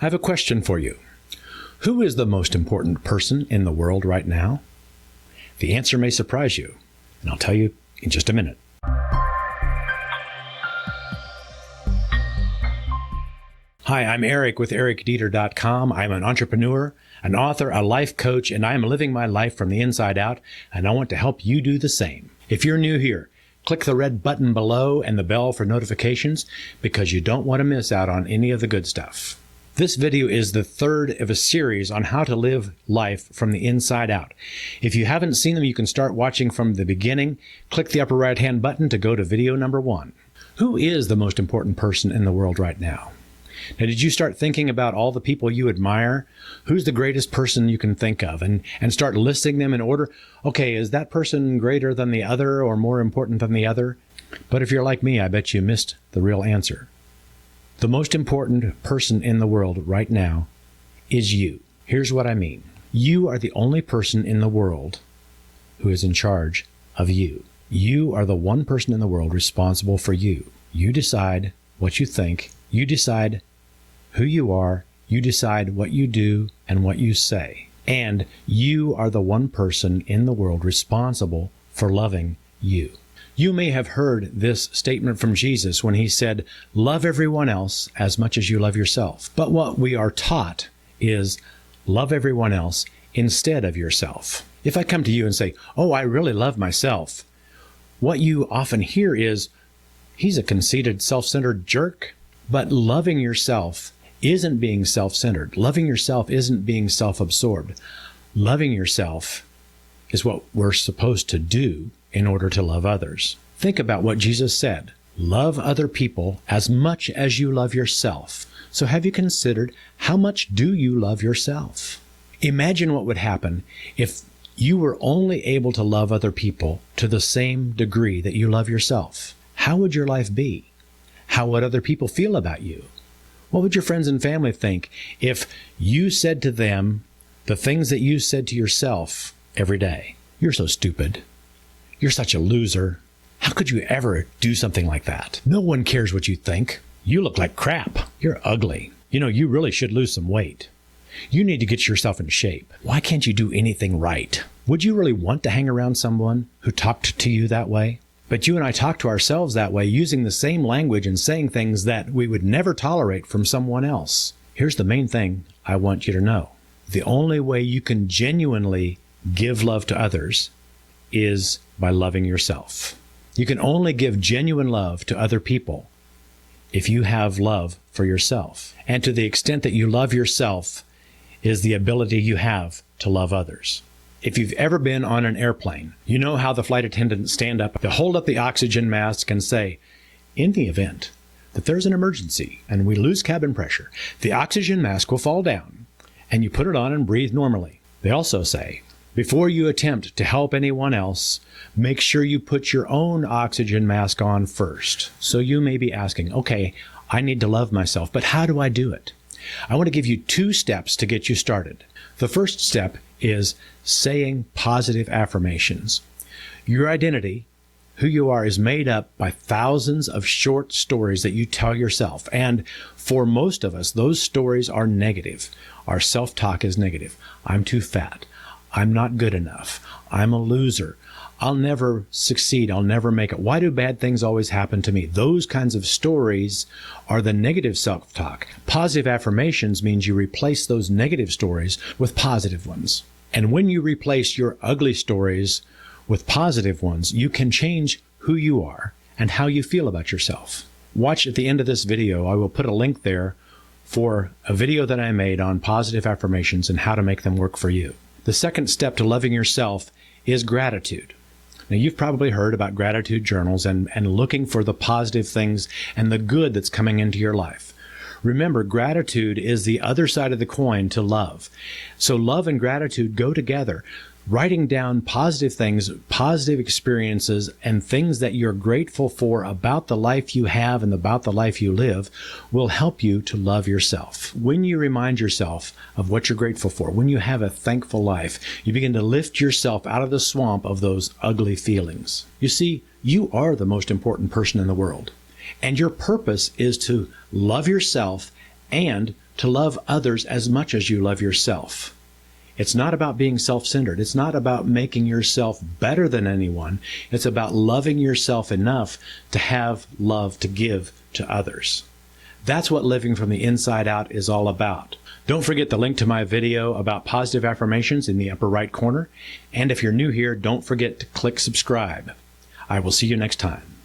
I have a question for you. Who is the most important person in the world right now? The answer may surprise you, and I'll tell you in just a minute. Hi, I'm Eric with ericdieter.com. I'm an entrepreneur, an author, a life coach, and I am living my life from the inside out, and I want to help you do the same. If you're new here, click the red button below and the bell for notifications because you don't want to miss out on any of the good stuff. This video is the third of a series on how to live life from the inside out. If you haven't seen them, you can start watching from the beginning. Click the upper right-hand button to go to video number 1. Who is the most important person in the world right now? Now, did you start thinking about all the people you admire? Who's the greatest person you can think of? And start listing them in order. Okay, is that person greater than the other or more important than the other? But if you're like me, I bet you missed the real answer. The most important person in the world right now is you. Here's what I mean. You are the only person in the world who is in charge of you. You are the one person in the world responsible for you. You decide what you think. You decide who you are. You decide what you do and what you say. And you are the one person in the world responsible for loving you. You may have heard this statement from Jesus when he said, love everyone else as much as you love yourself. But what we are taught is love everyone else instead of yourself. If I come to you and say, oh, I really love myself, what you often hear is, he's a conceited, self-centered jerk. But loving yourself isn't being self-centered. Loving yourself isn't being self-absorbed. Loving yourself is what we're supposed to do in order to love others. Think about what Jesus said. Love other people as much as you love yourself. So have you considered how much do you love yourself? Imagine what would happen if you were only able to love other people to the same degree that you love yourself. How would your life be? How would other people feel about you? What would your friends and family think if you said to them the things that you said to yourself every day? You're so stupid. You're such a loser. How could you ever do something like that? No one cares what you think. You look like crap. You're ugly. You know, you really should lose some weight. You need to get yourself in shape. Why can't you do anything right? Would you really want to hang around someone who talked to you that way? But you and I talk to ourselves that way, using the same language and saying things that we would never tolerate from someone else. Here's the main thing I want you to know. The only way you can genuinely give love to others is by loving yourself. You can only give genuine love to other people if you have love for yourself. And to the extent that you love yourself is the ability you have to love others. If you've ever been on an airplane, you know how the flight attendants stand up to hold up the oxygen mask and say, in the event that there's an emergency and we lose cabin pressure, the oxygen mask will fall down and you put it on and breathe normally. They also say, before you attempt to help anyone else, make sure you put your own oxygen mask on first. So you may be asking, okay, I need to love myself, but how do I do it? I want to give you 2 steps to get you started. The first step is saying positive affirmations. Your identity, who you are, is made up by thousands of short stories that you tell yourself. And for most of us, those stories are negative. Our self-talk is negative. I'm too fat. I'm not good enough. I'm a loser. I'll never succeed. I'll never make it. Why do bad things always happen to me? Those kinds of stories are the negative self-talk. Positive affirmations means you replace those negative stories with positive ones. And when you replace your ugly stories with positive ones, you can change who you are and how you feel about yourself. Watch at the end of this video. I will put a link there for a video that I made on positive affirmations and how to make them work for you. The second step to loving yourself is gratitude. Now, you've probably heard about gratitude journals and looking for the positive things and the good that's coming into your life. Remember, gratitude is the other side of the coin to love. So love and gratitude go together. Writing down positive things, positive experiences, and things that you're grateful for about the life you have and about the life you live will help you to love yourself. When you remind yourself of what you're grateful for, when you have a thankful life, you begin to lift yourself out of the swamp of those ugly feelings. You see, you are the most important person in the world, and your purpose is to love yourself and to love others as much as you love yourself. It's not about being self-centered. It's not about making yourself better than anyone. It's about loving yourself enough to have love to give to others. That's what living from the inside out is all about. Don't forget the link to my video about positive affirmations in the upper right corner. And if you're new here, don't forget to click subscribe. I will see you next time.